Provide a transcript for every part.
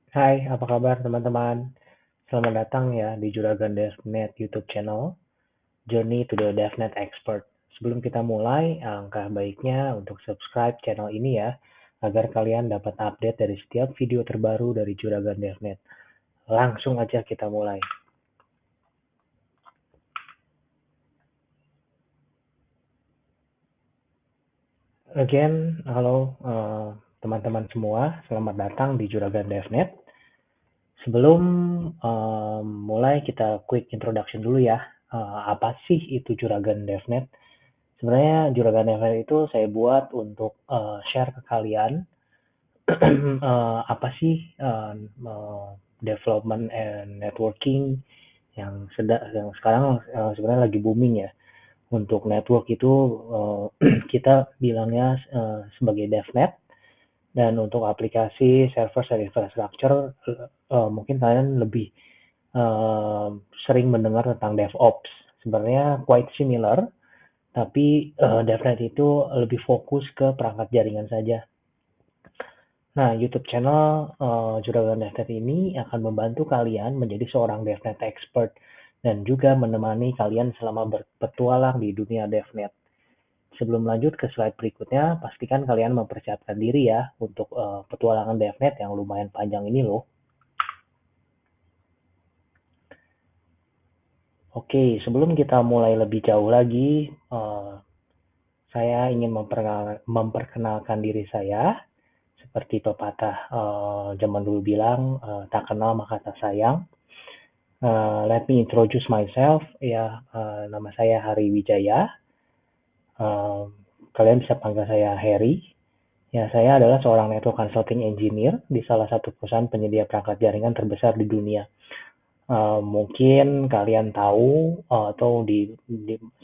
Hai, apa kabar teman-teman? Selamat datang ya di Juragan DevNet YouTube channel, Journey to the DevNet Expert. Sebelum kita mulai, alangkah baiknya untuk subscribe channel ini ya, agar kalian dapat update dari setiap video terbaru dari Juragan DevNet. Langsung aja kita mulai. Again, halo teman-teman semua, selamat datang di Juragan DevNet. Sebelum mulai, kita quick introduction dulu ya. Apa sih itu Juragan DevNet? Sebenarnya Juragan DevNet itu saya buat untuk share ke kalian apa sih development and networking yang sekarang sebenarnya lagi booming ya. Untuk network itu kita bilangnya sebagai DevNet, dan untuk aplikasi server dan infrastructure mungkin kalian lebih uh, sering mendengar tentang DevOps. Sebenarnya quite similar, tapi DevNet itu lebih fokus ke perangkat jaringan saja. Nah, YouTube channel Juragan DevNet ini akan membantu kalian menjadi seorang DevNet expert dan juga menemani kalian selama berpetualang di dunia DevNet. Sebelum lanjut ke slide berikutnya, pastikan kalian mempersiapkan diri ya untuk petualangan DevNet yang lumayan panjang ini loh. Oke, sebelum kita mulai lebih jauh lagi, saya ingin memperkenalkan diri saya. Seperti pepatah zaman dulu bilang, tak kenal maka tak sayang. Let me introduce myself. Ya, nama saya Hari Wijaya. Uh, Kalian bisa panggil saya Harry. Ya, saya adalah seorang network consulting engineer di salah satu perusahaan penyedia perangkat jaringan terbesar di dunia. Mungkin kalian tahu atau di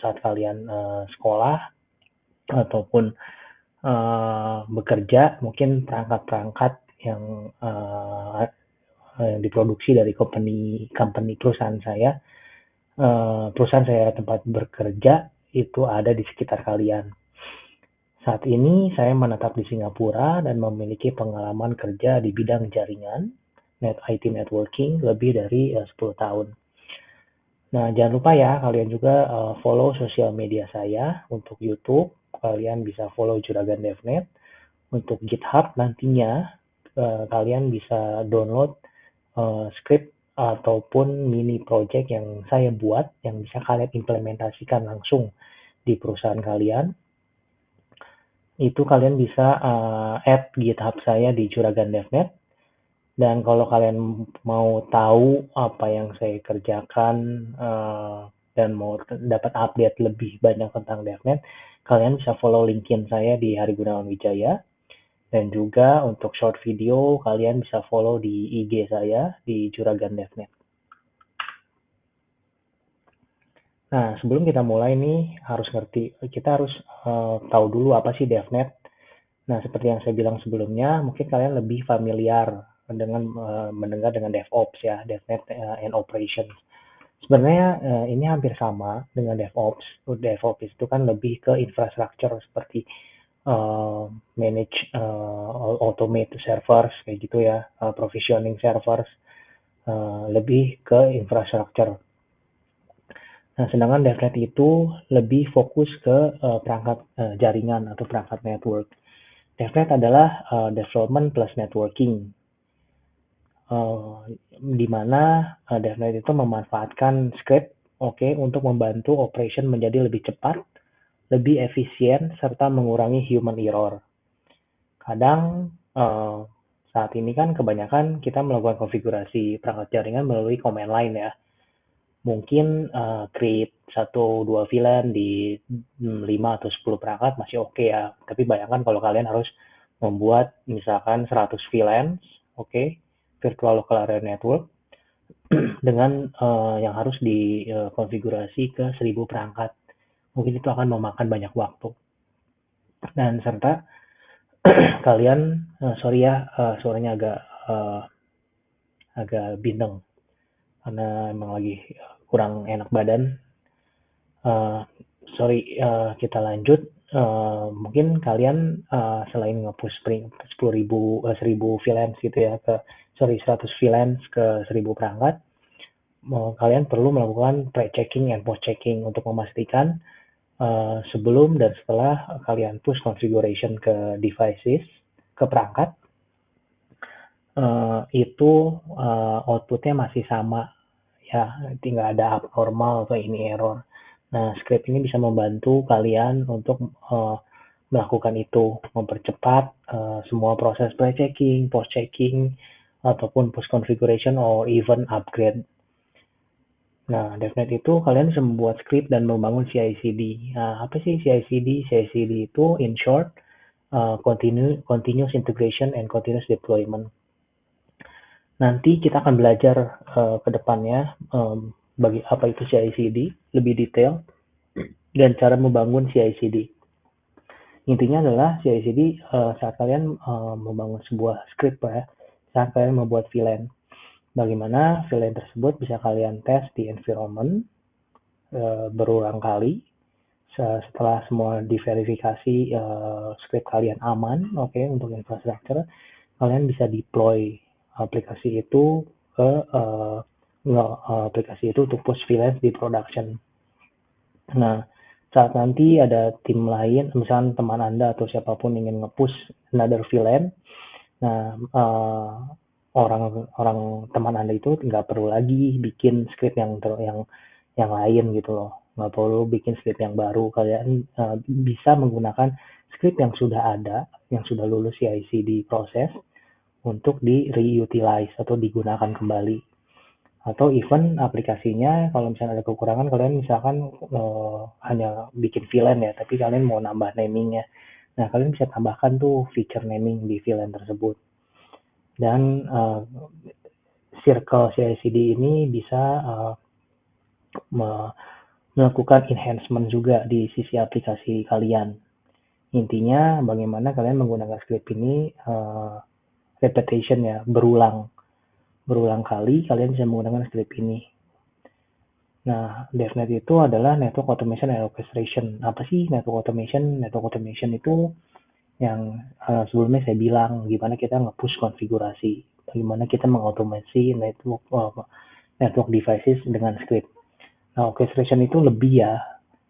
saat kalian sekolah ataupun bekerja, mungkin perangkat-perangkat yang diproduksi dari company perusahaan saya, tempat bekerja itu ada di sekitar kalian. Saat ini saya menetap di Singapura dan memiliki pengalaman kerja di bidang jaringan, IT networking lebih dari 10 tahun. Nah, jangan lupa ya, kalian juga follow sosial media saya untuk YouTube. Kalian bisa follow Juragan DevNet. Untuk GitHub nantinya kalian bisa download script ataupun mini project yang saya buat yang bisa kalian implementasikan langsung di perusahaan kalian. Itu kalian bisa add GitHub saya di Juragan DevNet. Dan kalau kalian mau tahu apa yang saya kerjakan dan mau dapat update lebih banyak tentang DevNet, kalian bisa follow LinkedIn saya di Hari Gunawan Wijaya. Dan juga untuk short video, kalian bisa follow di IG saya di Juragan DevNet. Nah, sebelum kita mulai nih, kita harus tahu dulu apa sih DevNet. Nah, seperti yang saya bilang sebelumnya, mungkin kalian lebih familiar dengan mendengar dengan DevOps ya, DevNet and Operations. Sebenarnya ini hampir sama dengan DevOps. DevOps itu kan lebih ke infrastructure seperti manage automate servers kayak gitu ya, provisioning servers, lebih ke infrastructure. Nah, sedangkan DevNet itu lebih fokus ke perangkat jaringan atau perangkat network. DevNet adalah development plus networking, di mana DevNet itu memanfaatkan script, oke, untuk membantu operation menjadi lebih cepat, lebih efisien, serta mengurangi human error. Kadang saat ini kan kebanyakan kita melakukan konfigurasi perangkat jaringan melalui command line ya. Mungkin create 1-2 VLAN di 5 atau 10 perangkat masih oke ya. Tapi bayangkan kalau kalian harus membuat misalkan 100 VLAN, oke, virtual local area network, dengan yang harus dikonfigurasi ke 1000 perangkat. Mungkin itu akan memakan banyak waktu. Dan serta kalian, sorry ya, suaranya uh, agak bindeng karena emang lagi kurang enak badan. Uh, Sorry, kita lanjut. mungkin kalian selain nge-push 1000 VLANs gitu ya 100 VLANs ke 1000 perangkat, kalian perlu melakukan pre-checking and post-checking untuk memastikan sebelum dan setelah kalian push configuration ke devices, ke perangkat, itu outputnya masih sama ya, tinggal ada abnormal atau ini error. Nah, script ini bisa membantu kalian untuk melakukan itu, mempercepat semua proses pre-checking, post-checking, ataupun push configuration or even upgrade. Nah, DevNet itu kalian bisa membuat script dan membangun CI/CD. Nah, apa sih CI/CD? CI/CD itu in short, continuous integration and continuous deployment. Nanti kita akan belajar ke depannya bagi apa itu CI/CD lebih detail dan cara membangun CI/CD. Intinya adalah CI/CD saat kalian membangun sebuah script ya, saat kalian membuat VLAN. Bagaimana VLAN tersebut bisa kalian tes di environment berulang kali. Setelah semua diverifikasi script kalian aman, oke, untuk infrastruktur, kalian bisa deploy aplikasi itu ke aplikasi itu untuk push VLAN di production. Nah, saat nanti ada tim lain, misalnya teman Anda atau siapapun ingin nge-push another VLAN, nah orang teman Anda itu nggak perlu lagi bikin script yang lain gitu loh, nggak perlu bikin script yang baru. Kalian bisa menggunakan script yang sudah ada, yang sudah lulus CI/CD proses untuk di reutilize atau digunakan kembali. Atau even aplikasinya kalau misalnya ada kekurangan, kalian misalkan hanya bikin VLAN ya, tapi kalian mau nambah namingnya, nah kalian bisa tambahkan tuh feature naming di VLAN tersebut. Dan circle CI/CD ini bisa melakukan enhancement juga di sisi aplikasi kalian. Intinya bagaimana kalian menggunakan script ini repetition ya, berulang kali kalian bisa menggunakan script ini. Nah, DevNet itu adalah network automation and orchestration. Apa sih network automation? Network automation itu yang sebelumnya saya bilang, gimana kita nge-push konfigurasi, bagaimana kita mengotomasi network devices dengan script. Nah, orchestration itu lebih ya,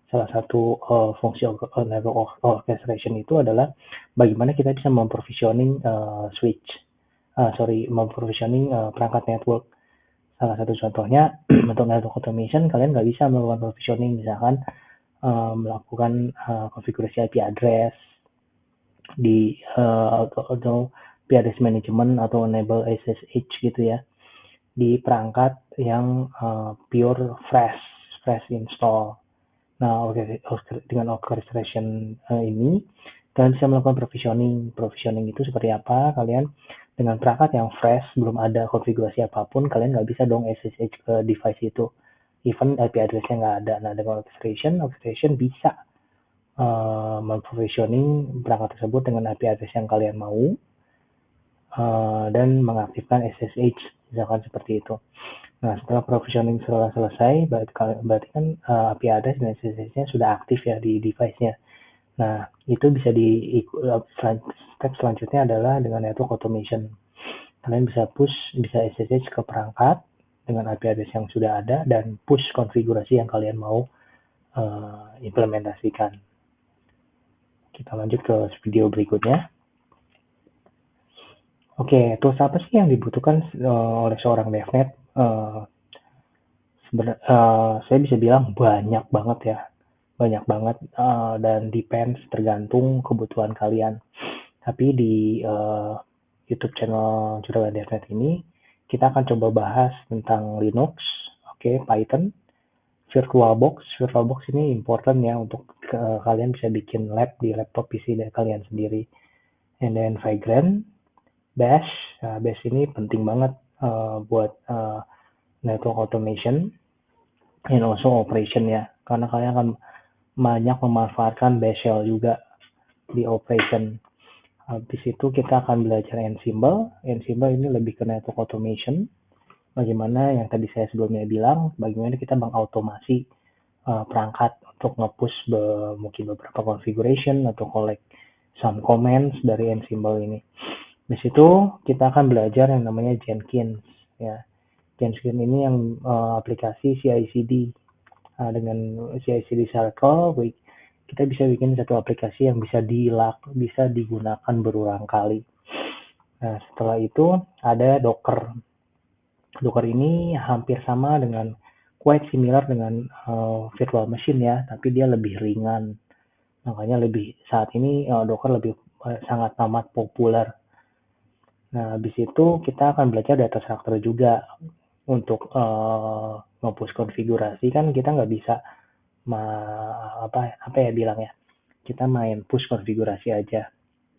salah satu fungsi network orchestration itu adalah bagaimana kita bisa memprovisioning memprovisioning perangkat network. Salah satu contohnya untuk network automation, kalian nggak bisa melakukan provisioning, misalkan melakukan konfigurasi IP address di atau IP address management atau enable SSH gitu ya, di perangkat yang pure fresh install. Nah, dengan orchestration ini kalian bisa melakukan provisioning. Provisioning itu seperti apa? Kalian dengan perangkat yang fresh, belum ada konfigurasi apapun, kalian nggak bisa dong SSH ke device itu. Even IP address-nya nggak ada. Nah, dengan orchestration bisa memprovisioning perangkat tersebut dengan IP address yang kalian mau dan mengaktifkan SSH, misalkan seperti itu. Nah, setelah provisioning selesai, berarti kan IP address dan SSH-nya sudah aktif ya di device-nya. Nah, itu bisa step selanjutnya adalah dengan network automation. Kalian bisa SSH ke perangkat dengan IP address yang sudah ada dan push konfigurasi yang kalian mau implementasikan. Kita lanjut ke video berikutnya. Oke, tools apa sih yang dibutuhkan oleh seorang DevNet? Saya bisa bilang banyak banget ya, dan depends, tergantung kebutuhan kalian. Tapi di YouTube channel Juragan DevNet ini kita akan coba bahas tentang Linux, Python, VirtualBox ini important ya untuk kalian bisa bikin lab di laptop PC dari kalian sendiri. And then Vagrant, Bash. Bash ini penting banget buat network automation and also operation ya, karena kalian akan banyak memanfaatkan Bash shell juga di operation. Habis itu kita akan belajar Ansible. Ansible ini lebih ke network automation. Bagaimana yang tadi saya sebelumnya bilang, bagaimana kita mengautomasi perangkat untuk nge-push mungkin beberapa configuration atau collect some comments dari Ansible ini. Di situ kita akan belajar yang namanya Jenkins ya. Jenkins ini yang aplikasi CI/CD. Dengan CI/CD Circle kita bisa bikin satu aplikasi yang bisa digunakan berulang kali. Nah, setelah itu ada Docker. Docker ini hampir sama dengan quite similar dengan virtual machine ya, tapi dia lebih ringan. Makanya saat ini Docker lebih sangat amat populer. Nah, habis itu kita akan belajar data structure juga. Untuk nge-push konfigurasi kan kita nggak bisa apa ya bilangnya, kita main push konfigurasi aja.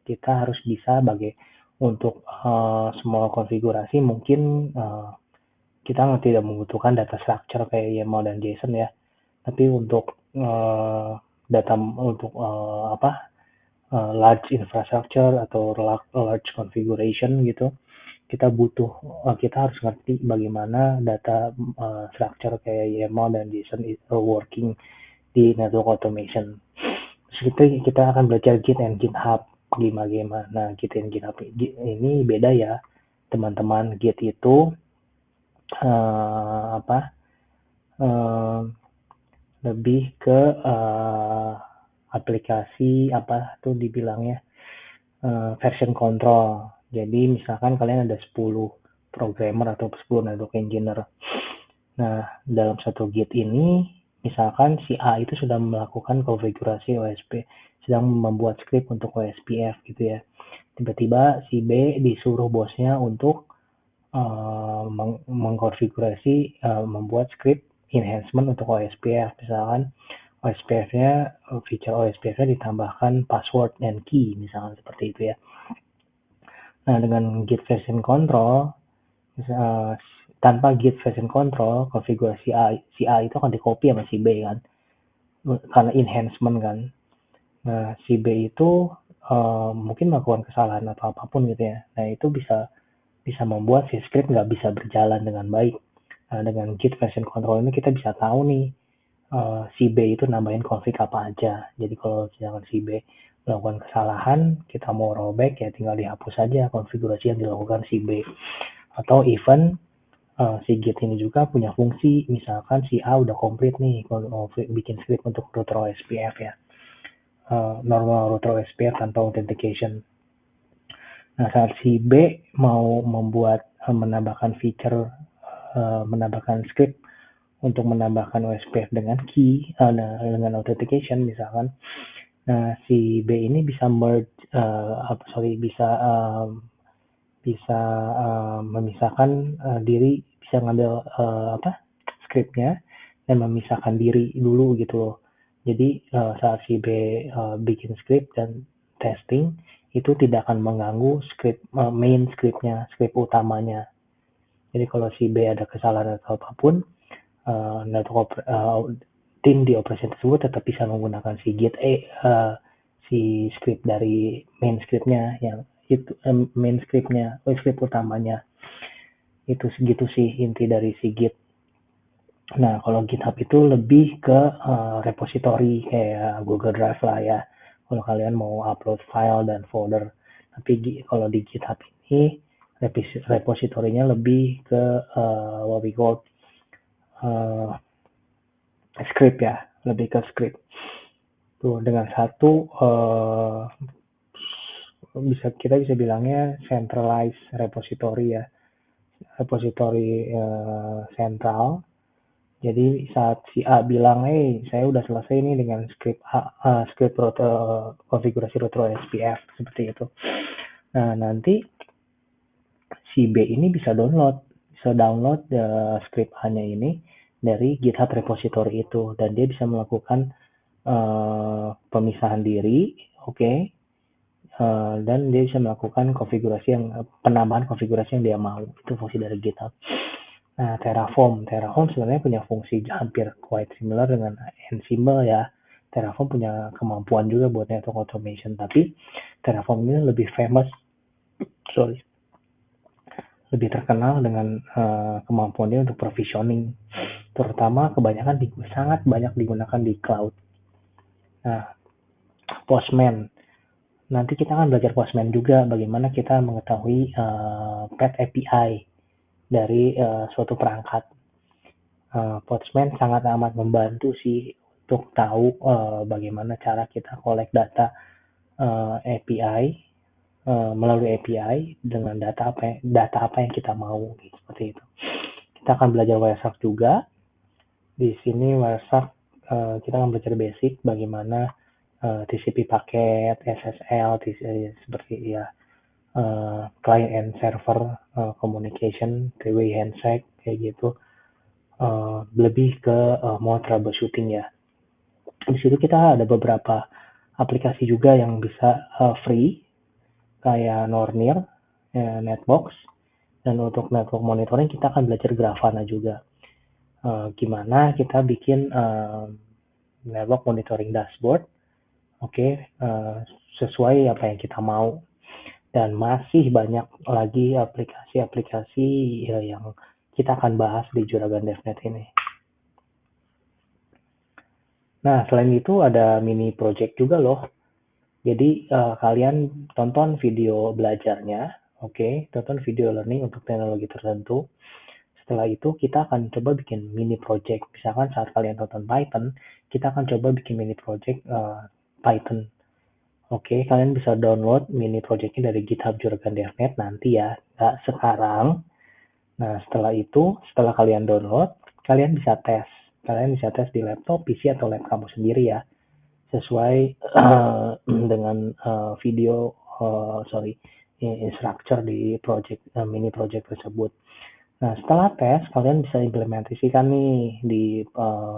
Kita harus bisa untuk semua konfigurasi mungkin kita tidak membutuhkan data structure kayak YAML dan JSON ya, tapi untuk data untuk large infrastructure atau large configuration gitu, kita harus ngerti bagaimana data structure kayak YAML dan JSON itu working di network automation. Terus kita akan belajar Git and GitHub gimana. Nah, Git and GitHub ini beda ya, teman-teman. Git itu lebih ke aplikasi dibilangnya version control. Jadi misalkan kalian ada 10 programmer atau 10 network engineer. Nah, dalam satu Git ini misalkan si A itu sudah melakukan konfigurasi OSP, sedang membuat script untuk OSPF gitu ya. Tiba-tiba si B disuruh bosnya untuk mengkonfigurasi membuat script enhancement untuk OSPF. Misalkan OSPF-nya, feature OSPF-nya ditambahkan password and key, misalkan seperti itu ya. Nah, dengan Git version control, tanpa Git version control, konfigurasi si A itu akan di-copy sama si B kan, karena enhancement kan. Nah, si B itu mungkin melakukan kesalahan atau apapun gitu ya. Nah, itu bisa membuat si script nggak bisa berjalan dengan baik. Nah, dengan Git version control ini kita bisa tahu nih si B itu nambahin config apa aja. Jadi kalau misalkan si B melakukan kesalahan, kita mau rollback ya tinggal dihapus saja konfigurasi yang dilakukan si B. Atau even si Git ini juga punya fungsi, misalkan si A udah komplit nih kalau mau bikin script untuk router OSPF ya. Normal router OSPF tanpa authentication. Nah, saat si B mau menambahkan feature, menambahkan script untuk menambahkan OSPF dengan key, dengan authentication misalkan. Nah, si B ini bisa bisa memisahkan diri, bisa ngambil scriptnya dan memisahkan diri dulu gitu loh. Jadi saat si B bikin script dan testing, itu tidak akan mengganggu main scriptnya, script utamanya. Jadi kalau si B ada kesalahan atau apapun, tim di operation tersebut tetap bisa menggunakan si Git si script dari main scriptnya yang itu main scriptnya, script utamanya. Itu segitu sih inti dari si Git. Nah, kalau GitHub itu lebih ke repository kayak Google Drive lah ya. Kalau kalian mau upload file dan folder. Tapi kalau di GitHub ini repositorinya lebih ke what we call script ya, lebih ke script. Tuh dengan satu kita bisa bilangnya centralized repository ya, repository sentral. Jadi saat si A bilang, saya udah selesai nih dengan script konfigurasi router OSPF seperti itu. Nah, nanti si B ini bisa download script A-nya ini dari GitHub repository itu, dan dia bisa melakukan pemisahan diri, dan dia bisa melakukan penambahan konfigurasi yang dia mau. Itu fungsi dari GitHub. Nah, Terraform sebenarnya punya fungsi hampir quite similar dengan Ansible ya. Terraform punya kemampuan juga buat network automation, tapi Terraform ini lebih lebih terkenal dengan kemampuannya untuk provisioning. terutama kebanyakan sangat banyak digunakan di cloud. Nah, Postman. Nanti kita akan belajar Postman juga, bagaimana kita mengetahui Path API dari suatu perangkat. Postman sangat amat membantu sih untuk tahu bagaimana cara kita collect data API melalui API dengan data apa yang kita mau, gitu, seperti itu. Kita akan belajar Wireshark juga. Di sini Wireshark kita akan belajar basic bagaimana TCP paket, SSL, seperti ya client and server communication, three-way handshake kayak gitu. Lebih ke mau troubleshooting ya. Di situ kita ada beberapa aplikasi juga yang bisa free kayak Nornir, Netbox, dan untuk network monitoring kita akan belajar Grafana juga. Gimana kita bikin network monitoring dashboard, sesuai apa yang kita mau. Dan masih banyak lagi aplikasi-aplikasi yang kita akan bahas di Juragan DevNet ini. Nah, selain itu ada mini project juga loh. Jadi kalian tonton video belajarnya, tonton video learning untuk teknologi tertentu. Setelah itu kita akan coba bikin mini project. Misalkan saat kalian tonton Python, kita akan coba bikin mini project Python. Kalian bisa download mini projectnya dari GitHub Juragan DevNet nanti ya, nggak sekarang. Nah, setelah kalian download, kalian bisa tes. Kalian bisa tes di laptop, PC, atau lab kamu sendiri ya, sesuai dengan video, instructor di mini project tersebut. Nah, setelah tes, kalian bisa implementasikan nih di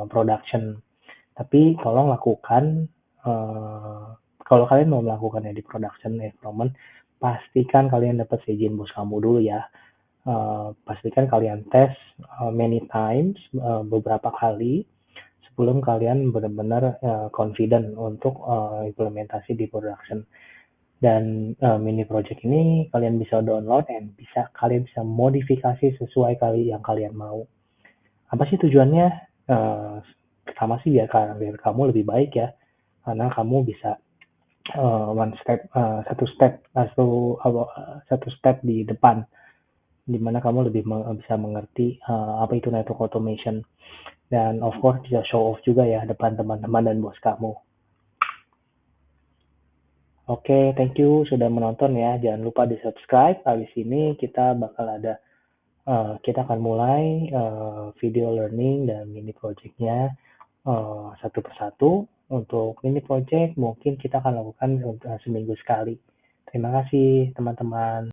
production. Tapi tolong lakukan, kalau kalian mau melakukannya di production environment, pastikan kalian dapat izin bos kamu dulu ya. Pastikan kalian tes many times, beberapa kali, sebelum kalian benar-benar confident untuk implementasi di production. Dan mini project ini kalian bisa download dan kalian bisa modifikasi sesuai yang kalian mau. Apa sih tujuannya? Pertama sih biar kamu lebih baik ya, karena kamu bisa satu step di depan, di mana kamu lebih bisa mengerti apa itu network automation, dan of course bisa show off juga ya depan teman-teman dan bos kamu. Thank you sudah menonton ya. Jangan lupa di subscribe. Habis ini kita akan mulai video learning dan mini projectnya satu persatu. Untuk mini project mungkin kita akan lakukan seminggu sekali. Terima kasih teman-teman.